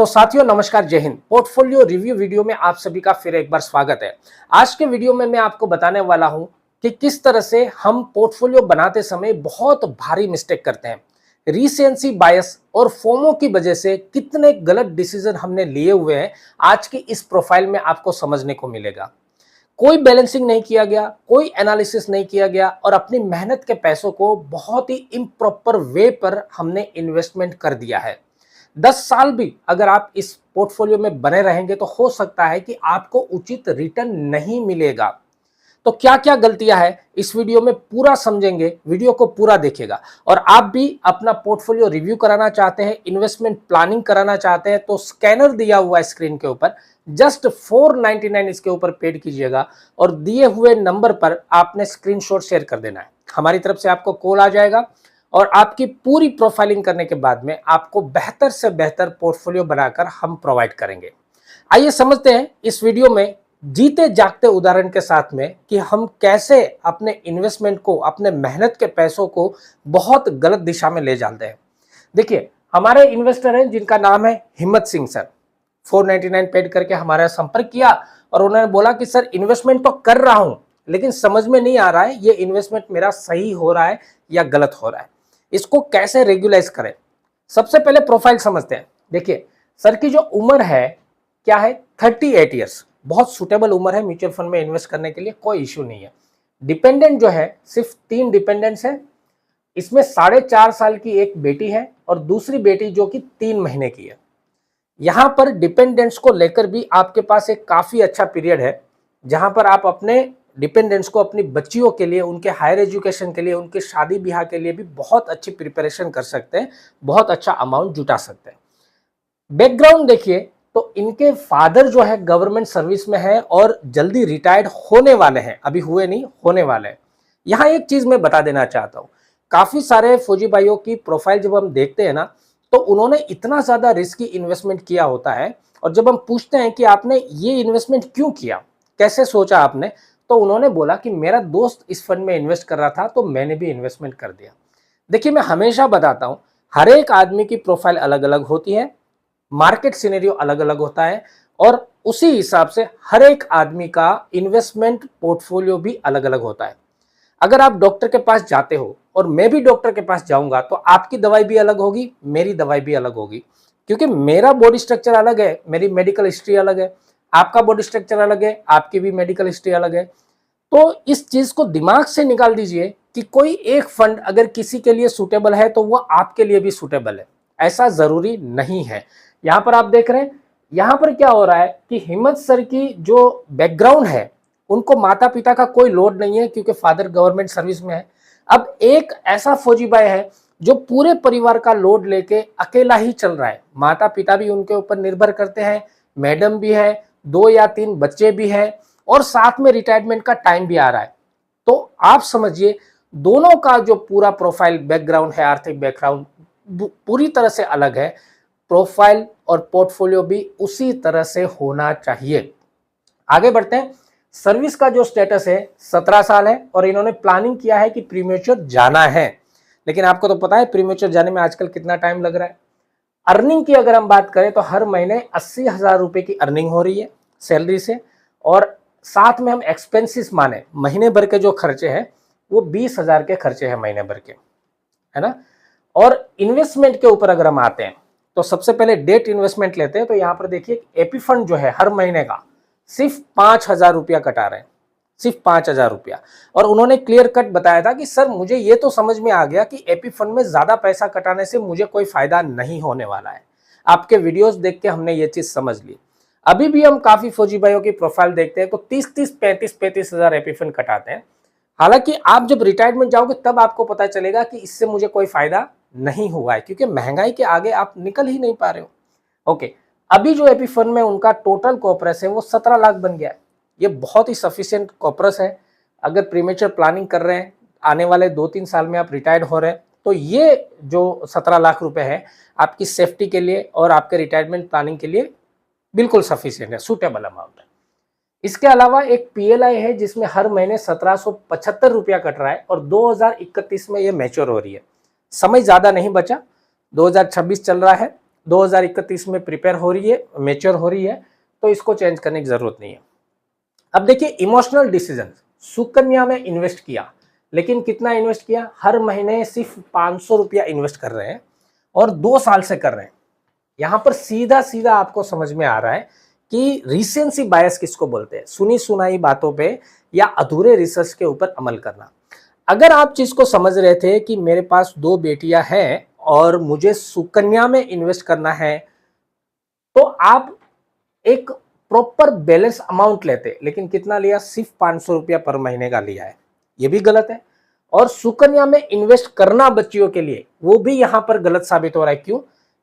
तो साथियों नमस्कार, जय हिंद। पोर्टफोलियो रिव्यू वीडियो में आप सभी का फिर एक बार स्वागत है। आज के वीडियो में मैं आपको बताने वाला हूं कि किस तरह से हम पोर्टफोलियो बनाते समय बहुत भारी मिस्टेक करते हैं। रीसेंसी बायस और फोमो की वजह से कितने गलत डिसीजन हमने लिए हुए हैं, आज की इस प्रोफाइल में आपको समझने को मिलेगा। कोई बैलेंसिंग नहीं किया गया, कोई एनालिसिस नहीं किया गया और अपनी मेहनत के पैसों को बहुत ही इम्प्रॉपर वे पर हमने इन्वेस्टमेंट कर दिया है। 10 साल भी अगर आप इस पोर्टफोलियो में बने रहेंगे तो हो सकता है कि आपको उचित रिटर्न नहीं मिलेगा। तो क्या क्या गलतियां हैं इस वीडियो में पूरा समझेंगे, वीडियो को पूरा देखिएगा। और आप भी अपना पोर्टफोलियो रिव्यू कराना चाहते हैं, इन्वेस्टमेंट प्लानिंग कराना चाहते हैं तो स्कैनर दिया हुआ है स्क्रीन के ऊपर, जस्ट 499 इसके ऊपर पेड कीजिएगा और दिए हुए नंबर पर आपने स्क्रीनशॉट शेयर कर देना है। हमारी तरफ से आपको कॉल आ जाएगा और आपकी पूरी प्रोफाइलिंग करने के बाद में आपको बेहतर से बेहतर पोर्टफोलियो बनाकर हम प्रोवाइड करेंगे। आइए समझते हैं इस वीडियो में जीते जागते उदाहरण के साथ में कि हम कैसे अपने इन्वेस्टमेंट को, अपने मेहनत के पैसों को बहुत गलत दिशा में ले जाते हैं। देखिए, हमारे इन्वेस्टर हैं जिनका नाम है हिम्मत सिंह सर। 499 पेड करके हमारा संपर्क किया और उन्होंने बोला कि सर इन्वेस्टमेंट तो कर रहा हूं लेकिन समझ में नहीं आ रहा है ये इन्वेस्टमेंट मेरा सही हो रहा है या गलत हो रहा है, इसको कैसे रेगुलाइज करें। सबसे पहले प्रोफाइल समझते हैं। देखिए, सर की जो उम्र है क्या है, 38 ईयर्स, बहुत सुटेबल उम्र है म्यूचुअल फंड में इन्वेस्ट करने के लिए, कोई इश्यू नहीं है। डिपेंडेंट जो है सिर्फ 3 डिपेंडेंट्स है, इसमें 4.5 साल की एक बेटी है और दूसरी बेटी जो कि 3 महीने की है। यहां पर डिपेंडेंट्स को लेकर भी आपके पास एक काफी अच्छा पीरियड है जहां पर आप अपने डिपेंडेंट्स को अपनी बच्चियों के लिए, उनके हायर एजुकेशन के लिए, उनके शादी ब्याह के लिए भी बहुत अच्छी प्रिपरेशन कर सकते हैं, बहुत अच्छा अमाउंट जुटा सकते हैं। बैकग्राउंड देखिए तो इनके फादर जो है गवर्नमेंट सर्विस में है और जल्दी रिटायर्ड होने वाले हैं, अभी हुए नहीं, होने वाले हैं। यहां एक चीज मैं बता देना चाहता हूं, काफी सारे फौजी भाइयों की प्रोफाइल जब हम देखते हैं ना तो उन्होंने इतना ज्यादा रिस्की इन्वेस्टमेंट किया होता है और जब हम पूछते हैं कि आपने ये इन्वेस्टमेंट क्यों किया, कैसे सोचा आपने, तो उन्होंने बोला कि मेरा दोस्त इस फंड में इन्वेस्ट कर रहा था तो मैंने भी इन्वेस्टमेंट कर दिया। देखिए, मैं हमेशा बताता हूं हर एक आदमी की प्रोफाइल अलग अलग होती है, मार्केट सिनेरियो अलग अलग होता है और उसी हिसाब से हर एक आदमी का इन्वेस्टमेंट पोर्टफोलियो भी अलग अलग होता है। अगर आप डॉक्टर के पास जाते हो और मैं भी डॉक्टर के पास जाऊंगा तो आपकी दवाई भी अलग होगी, मेरी दवाई भी अलग होगी, क्योंकि मेरा बॉडी स्ट्रक्चर अलग है, मेरी मेडिकल हिस्ट्री अलग है, आपका बॉडी स्ट्रक्चर अलग है, आपकी भी मेडिकल हिस्ट्री अलग है। तो इस चीज को दिमाग से निकाल दीजिए कि कोई एक फंड अगर किसी के लिए सूटेबल है तो वो आपके लिए भी सूटेबल है, ऐसा जरूरी नहीं है। यहां पर आप देख रहे हैं, यहां पर क्या हो रहा है कि हिम्मत सर की जो बैकग्राउंड है, उनको माता पिता का कोई लोड नहीं है क्योंकि फादर गवर्नमेंट सर्विस में है। अब एक ऐसा फौजी भाई है जो पूरे परिवार का लोड लेके अकेला ही चल रहा है, माता पिता भी उनके ऊपर निर्भर करते हैं, मैडम भी है, 2 या 3 बच्चे भी हैं और साथ में रिटायरमेंट का टाइम भी आ रहा है। तो आप समझिए दोनों का जो पूरा प्रोफाइल बैकग्राउंड है, आर्थिक बैकग्राउंड पूरी तरह से अलग है। प्रोफाइल और पोर्टफोलियो भी उसी तरह से होना चाहिए। आगे बढ़ते हैं। सर्विस का जो स्टेटस है 17 साल है और इन्होंने प्लानिंग किया है कि प्रीमेच्योर जाना है, लेकिन आपको तो पता है प्रीमेच्योर जाने में आजकल कितना टाइम लग रहा है। अर्निंग की अगर हम बात करें तो हर महीने 80,000 रुपए की अर्निंग हो रही है सैलरी से और साथ में हम एक्सपेंसेस माने महीने भर के जो खर्चे हैं वो 20,000 के खर्चे हैं महीने भर के, है ना। और इन्वेस्टमेंट के ऊपर अगर हम आते हैं तो सबसे पहले डेट इन्वेस्टमेंट लेते हैं तो यहाँ पर देखिए एपी फंड जो है हर महीने का सिर्फ 5,000 रुपया कटा रहे हैं, सिर्फ 5,000 रुपया। और उन्होंने क्लियर कट बताया था कि सर मुझे ये तो समझ में आ गया कि एपी फंड में ज्यादा पैसा कटाने से मुझे कोई फायदा नहीं होने वाला है। आपके वीडियोस देख के हमने ये चीज समझ ली। अभी भी हम काफी फौजी भाइयों की प्रोफाइल देखते हैं तो 30-30, 35-35 हजार एपी फंड कटाते हैं। हालांकि आप जब रिटायरमेंट जाओगे तब आपको पता चलेगा कि इससे मुझे कोई फायदा नहीं हुआ है क्योंकि महंगाई के आगे आप निकल ही नहीं पा रहे हो। ओके, अभी जो एपी फंड में उनका टोटल कॉर्पस है वो 17 लाख बन गया है। ये बहुत ही सफिशिएंट कॉर्पस है। अगर प्रीमेच्योर प्लानिंग कर रहे हैं, आने वाले 2-3 साल में आप रिटायर्ड हो रहे हैं तो ये जो 17 लाख रुपए है आपकी सेफ्टी के लिए और आपके रिटायरमेंट प्लानिंग के लिए बिल्कुल सफिशिएंट है, सुटेबल अमाउंट है। इसके अलावा एक पीएलआई है जिसमें हर महीने 1775 रुपया कट रहा है और 2031 में ये मैच्योर हो रही है। समय ज्यादा नहीं बचा, 2026 चल रहा है 2031 में प्रिपेयर हो रही है, मेच्योर हो रही है, तो इसको चेंज करने की जरूरत नहीं है। अब देखिए इमोशनल डिसीजन, सुकन्या में इन्वेस्ट किया, लेकिन कितना इन्वेस्ट किया, हर महीने सिर्फ 500 रुपया इन्वेस्ट कर रहे हैं और 2 साल से कर रहे हैं। यहां पर सीधा सीधा आपको समझ में आ रहा है कि रीसेंसी बायस किसको बोलते हैं, सुनी सुनाई बातों पे या अधूरे रिसर्च के ऊपर अमल करना। अगर आप चीज को समझ रहे थे कि मेरे पास 2 बेटियां हैं और मुझे सुकन्या में इन्वेस्ट करना है, तो आप एक प्रॉपर बैलेंस अमाउंट लेते, लेकिन कितना लिया, सिर्फ 500 रुपया पर महीने का लिया है, ये भी गलत है। और सुकन्या में इन्वेस्ट करना बच्चियों के लिए, वो भी यहां पर गलत साबित हो रहा है। क्यों?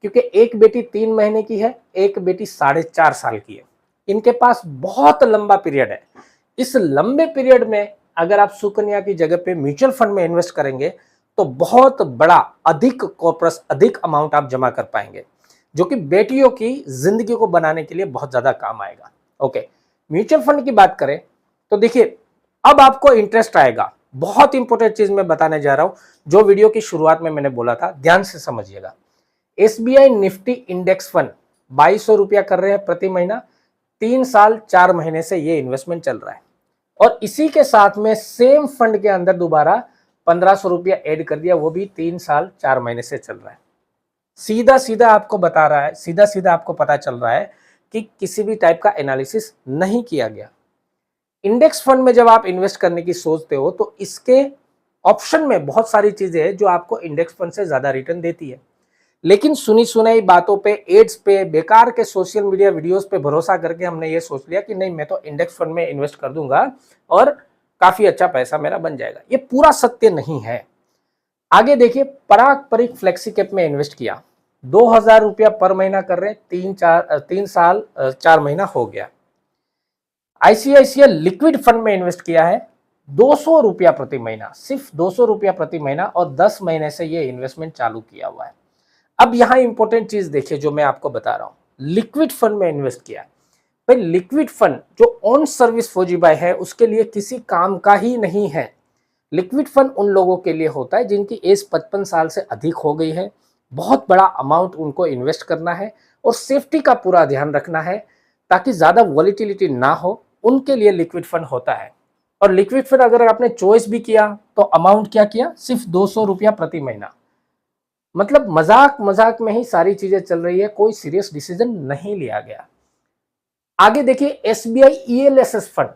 क्योंकि एक बेटी 3 महीने की है, एक बेटी 4.5 साल की है, इनके पास बहुत लंबा पीरियड है। इस लंबे पीरियड में अगर आप सुकन्या की जगह पे म्यूचुअल फंड में इन्वेस्ट करेंगे तो बहुत बड़ा, अधिक कॉर्पस, अधिक अमाउंट आप जमा कर पाएंगे, जो कि बेटियों की जिंदगी को बनाने के लिए बहुत ज्यादा काम आएगा। ओके, म्यूचुअल फंड की बात करें तो देखिए अब आपको इंटरेस्ट आएगा। बहुत इंपॉर्टेंट चीज मैं बताने जा रहा हूं, जो वीडियो की शुरुआत में मैंने बोला था, ध्यान से समझिएगा। एसबीआई निफ्टी इंडेक्स फंड 2200 रुपया कर रहे हैं प्रति महीना, 3 साल 4 महीने से ये इन्वेस्टमेंट चल रहा है। और इसी के साथ में सेम फंड के अंदर दोबारा 1500 रुपया ऐड कर दिया, वो भी 3 साल 4 महीने से चल रहा है। सीधा सीधा आपको बता रहा है, सीधा सीधा आपको पता चल रहा है कि किसी भी टाइप का एनालिसिस नहीं किया गया। इंडेक्स फंड में जब आप इन्वेस्ट करने की सोचते हो तो इसके ऑप्शन में बहुत सारी चीजें हैं जो आपको इंडेक्स फंड से ज्यादा रिटर्न देती है, लेकिन सुनी सुनाई बातों पे, एड्स पे, बेकार के सोशल मीडिया वीडियोस पे भरोसा करके हमने ये सोच लिया कि नहीं, मैं तो इंडेक्स फंड में इन्वेस्ट कर दूंगा और काफी अच्छा पैसा मेरा बन जाएगा। ये पूरा सत्य नहीं है। आगे देखिए, पराग परिक फ्लेक्सी कैप में इन्वेस्ट किया, 2000 रुपया पर महीना कर रहे हैं, 3 साल 4 महीना हो गया। आईसीआईसीआई लिक्विड फंड में इन्वेस्ट किया है, 200 रुपया प्रति महीना, सिर्फ 200 रुपया प्रति महीना, और 10 महीने से ये इन्वेस्टमेंट चालू किया हुआ है। अब यहां इंपॉर्टेंट चीज देखिए जो मैं आपको बता रहा हूं, लिक्विड फंड में इन्वेस्ट किया है। भाई लिक्विड फंड जो ऑन सर्विस फौजीबाई है उसके लिए किसी काम का ही नहीं है। लिक्विड फंड उन लोगों के लिए होता है जिनकी एज 55 साल से अधिक हो गई है, बहुत बड़ा अमाउंट उनको इन्वेस्ट करना है और सेफ्टी का पूरा ध्यान रखना है ताकि ज्यादा वॉलिटिलिटी ना हो, उनके लिए लिक्विड फंड होता है। और लिक्विड फंड अगर आपने चॉइस भी किया तो अमाउंट क्या किया, सिर्फ 200 रुपया प्रति महीना। मतलब मजाक मजाक में ही सारी चीजें चल रही है, कोई सीरियस डिसीजन नहीं लिया गया। आगे देखिए, एसबीआई ईएलएसएस फंड,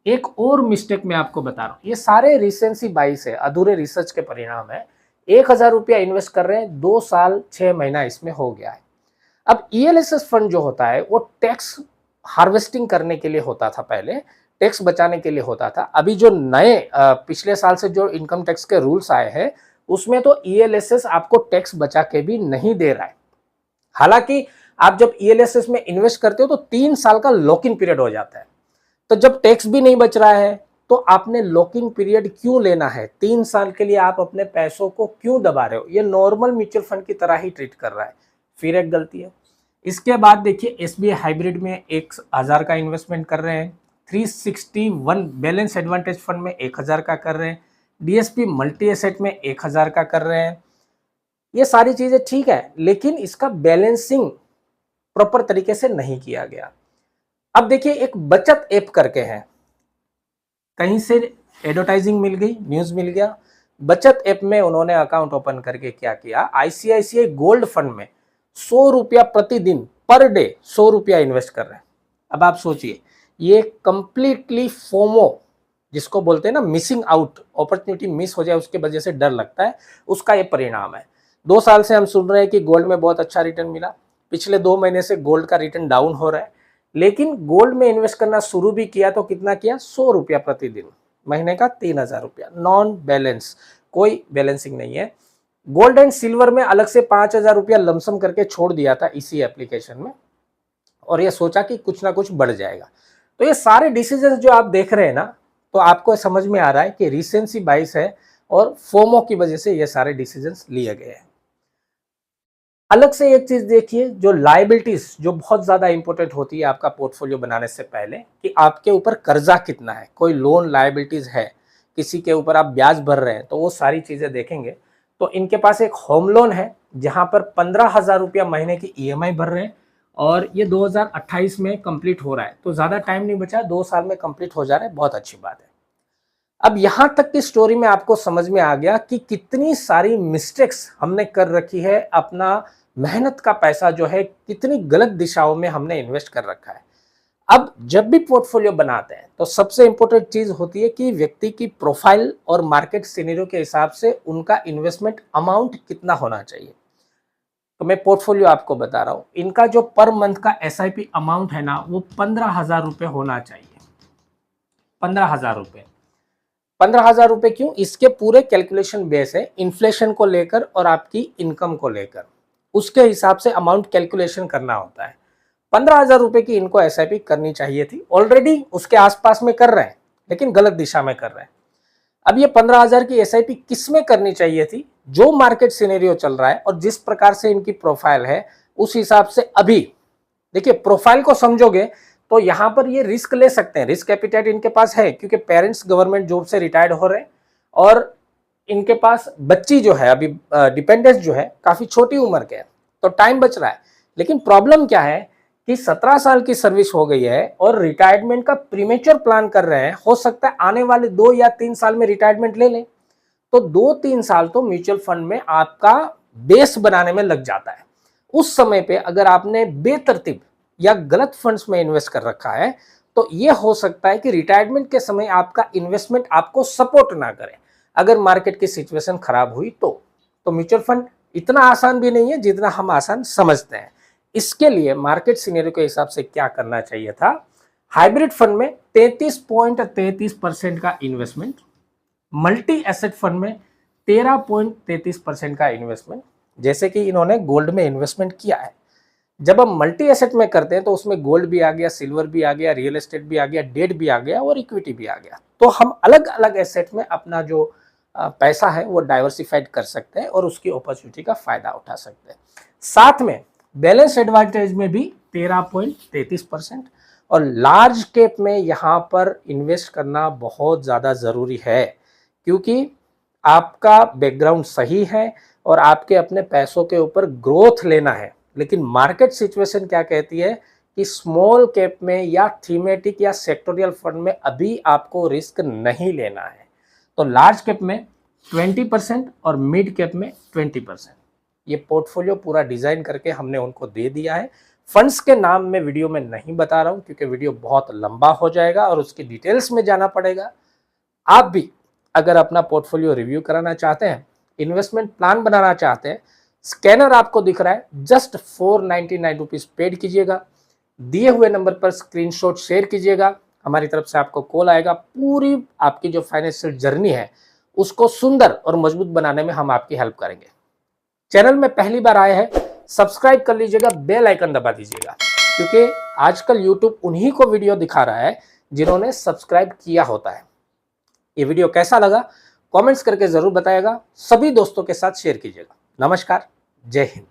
एक और मिस्टेक मैं आपको बता रहा हूं, ये सारे रिसेंसी बाइस है, अधूरे रिसर्च के परिणाम है। 1000 रुपया इन्वेस्ट कर रहे हैं, 2 साल 6 महीना इसमें हो गया है। अब ईएलएसएस फंड जो होता है वो टैक्स हार्वेस्टिंग करने के लिए होता था, पहले टैक्स बचाने के लिए होता था। अभी जो नए पिछले साल से जो इनकम टैक्स के रूल्स आए हैं उसमें तो ईएलएसएस आपको टैक्स बचा के भी नहीं दे रहा है। हालांकि आप जब ईएलएसएस में इन्वेस्ट करते हो तो 3 साल का लॉक इन पीरियड हो जाता है, तो जब टैक्स भी नहीं बच रहा है तो आपने लॉक इन पीरियड क्यों लेना है, 3 साल के लिए आप अपने पैसों को क्यों दबा रहे हो? ये नॉर्मल म्यूचुअल फंड की तरह ही ट्रीट कर रहा है, फिर एक गलती है। इसके बाद देखिए, एसबीआई हाइब्रिड में 1000 का इन्वेस्टमेंट कर रहे हैं, 361 बैलेंस एडवांटेज फंड में 1000 का कर रहे हैं, डीएसपी मल्टी एसेट में 1000 का कर रहे हैं। ये सारी चीजें ठीक है, लेकिन इसका बैलेंसिंग प्रॉपर तरीके से नहीं किया गया। अब देखिए, एक बचत ऐप करके है, कहीं से एडवर्टाइजिंग मिल गई, न्यूज मिल गया, बचत ऐप में उन्होंने अकाउंट ओपन करके क्या किया, आईसीआईसीआई गोल्ड फंड में 100 रुपया प्रतिदिन पर डे 100 रुपया इन्वेस्ट कर रहे हैं। अब आप सोचिए, ये कंप्लीटली फोमो जिसको बोलते हैं ना, मिसिंग आउट, अपॉर्चुनिटी मिस हो जाए उसके वजह से डर लगता है, उसका ये परिणाम है। 2 साल से हम सुन रहे हैं कि गोल्ड में बहुत अच्छा रिटर्न मिला, पिछले 2 महीने से गोल्ड का रिटर्न डाउन हो रहा है, लेकिन गोल्ड में इन्वेस्ट करना शुरू भी किया तो कितना किया, 100 रुपया प्रतिदिन, महीने का 3000 रुपया, नॉन बैलेंस, कोई बैलेंसिंग नहीं है। गोल्ड एंड सिल्वर में अलग से 5000 रुपया लमसम करके छोड़ दिया था इसी एप्लीकेशन में, और ये सोचा कि कुछ ना कुछ बढ़ जाएगा। तो ये सारे डिसीजन जो आप देख रहे हैं ना, तो आपको समझ में आ रहा है कि रिसेंसी बाइस है और फोमो की वजह से ये सारे डिसीजंस लिए गए हैं। अलग से एक चीज देखिए, जो लायबिलिटीज जो बहुत ज्यादा इंपॉर्टेंट होती है आपका पोर्टफोलियो बनाने से पहले, कि आपके ऊपर कर्जा कितना है, कोई लोन लायबिलिटीज है, किसी के ऊपर आप ब्याज भर रहे हैं, तो वो सारी चीजें देखेंगे तो इनके पास एक होम लोन है जहां पर 15,000 रुपया महीने की ईएमआई भर रहे हैं और ये 2028 में कंप्लीट हो रहा है। तो ज़्यादा टाइम नहीं बचा, 2 साल में कंप्लीट हो जा रहा है, बहुत अच्छी बात है। अब यहाँ तक की स्टोरी में आपको समझ में आ गया कि कितनी सारी मिस्टेक्स हमने कर रखी है, अपना मेहनत का पैसा जो है कितनी गलत दिशाओं में हमने इन्वेस्ट कर रखा है। अब जब भी पोर्टफोलियो बनाते हैं तो सबसे इंपॉर्टेंट चीज होती है कि व्यक्ति की प्रोफाइल और मार्केट सिनेरियो के हिसाब से उनका इन्वेस्टमेंट अमाउंट कितना होना चाहिए। तो मैं पोर्टफोलियो आपको बता रहा हूं, इनका जो पर मंथ का एसआईपी अमाउंट है ना वो 15,000 रुपए होना चाहिए। 15,000 रुपए, 15,000 रुपए क्यों? इसके पूरे कैलकुलेशन बेस है इन्फ्लेशन को लेकर और आपकी इनकम को लेकर, उसके हिसाब से अमाउंट कैलकुलेशन करना होता है। 15,000 रुपए की इनको एसआईपी करनी चाहिए थी, ऑलरेडी उसके आसपास में कर रहे हैं लेकिन गलत दिशा में कर रहे हैं। अब ये 15,000 की एसआईपी किस में करनी चाहिए थी? जो मार्केट सिनेरियो चल रहा है और जिस प्रकार से इनकी प्रोफाइल है उस हिसाब से अभी देखिए प्रोफाइल को समझोगे तो यहां पर ये रिस्क ले सकते हैं, रिस्क एपिटाइट इनके पास है क्योंकि पेरेंट्स गवर्नमेंट जॉब से रिटायर्ड हो रहे हैं और इनके पास बच्ची जो है अभी डिपेंडेंस जो है काफी छोटी उम्र के है, तो टाइम बच रहा है। लेकिन प्रॉब्लम क्या है कि 17 साल की सर्विस हो गई है और रिटायरमेंट का प्रीमेच्योर प्लान कर रहे हैं, हो सकता है आने वाले 2 या 3 साल में रिटायरमेंट ले लें, तो 2-3 साल तो म्यूचुअल फंड में आपका बेस बनाने में लग जाता है। उस समय पे अगर आपने बेतरतीब या गलत फंड्स में इन्वेस्ट कर रखा है तो ये हो सकता है कि रिटायरमेंट के समय आपका इन्वेस्टमेंट आपको सपोर्ट ना करे अगर मार्केट की सिचुएशन खराब हुई तो म्यूचुअल फंड इतना आसान भी नहीं है जितना हम आसान समझते हैं। इसके लिए मार्केट सिनेरियो के हिसाब से क्या करना चाहिए था, हाइब्रिड फंड में 33.33% का इन्वेस्टमेंट, मल्टी एसेट फंड में 13.33% का इन्वेस्टमेंट, जैसे कि इन्होंने गोल्ड में इन्वेस्टमेंट किया है। जब हम मल्टी एसेट में करते हैं तो उसमें गोल्ड भी आ गया, सिल्वर भी आ गया, रियल एस्टेट भी आ गया, डेट भी आ गया और इक्विटी भी आ गया। तो हम अलग अलग एसेट में अपना जो पैसा है वो डाइवर्सिफाइड कर सकते हैं और उसकी अपॉर्चुनिटी का फायदा उठा सकते हैं। साथ में बैलेंस एडवांटेज में भी 13.33% और लार्ज कैप में यहाँ पर इन्वेस्ट करना बहुत ज़्यादा ज़रूरी है क्योंकि आपका बैकग्राउंड सही है और आपके अपने पैसों के ऊपर ग्रोथ लेना है। लेकिन मार्केट सिचुएशन क्या कहती है कि स्मॉल कैप में या थीमेटिक या सेक्टोरियल फंड में अभी आपको रिस्क नहीं लेना है। तो लार्ज कैप में 20% और मिड कैप में 20%। ये पोर्टफोलियो पूरा डिजाइन करके हमने उनको दे दिया है। फंड्स के नाम में वीडियो में नहीं बता रहा हूं क्योंकि वीडियो बहुत लंबा हो जाएगा और उसकी डिटेल्स में जाना पड़ेगा। आप भी अगर अपना पोर्टफोलियो रिव्यू कराना चाहते हैं, इन्वेस्टमेंट प्लान बनाना चाहते हैं, स्कैनर आपको दिख रहा है, जस्ट 499 रुपीज पेड कीजिएगा, दिए हुए नंबर पर स्क्रीनशॉट शेयर कीजिएगा, हमारी तरफ से आपको कॉल आएगा। पूरी आपकी जो फाइनेंशियल जर्नी है उसको सुंदर और मजबूत बनाने में हम आपकी हेल्प करेंगे। चैनल में पहली बार आए हैं, सब्सक्राइब कर लीजिएगा, बेल आइकन दबा दीजिएगा क्योंकि आजकल यूट्यूब उन्हीं को वीडियो दिखा रहा है जिन्होंने सब्सक्राइब किया होता है। ये वीडियो कैसा लगा कमेंट्स करके जरूर बताइएगा, सभी दोस्तों के साथ शेयर कीजिएगा। नमस्कार, जय हिंद।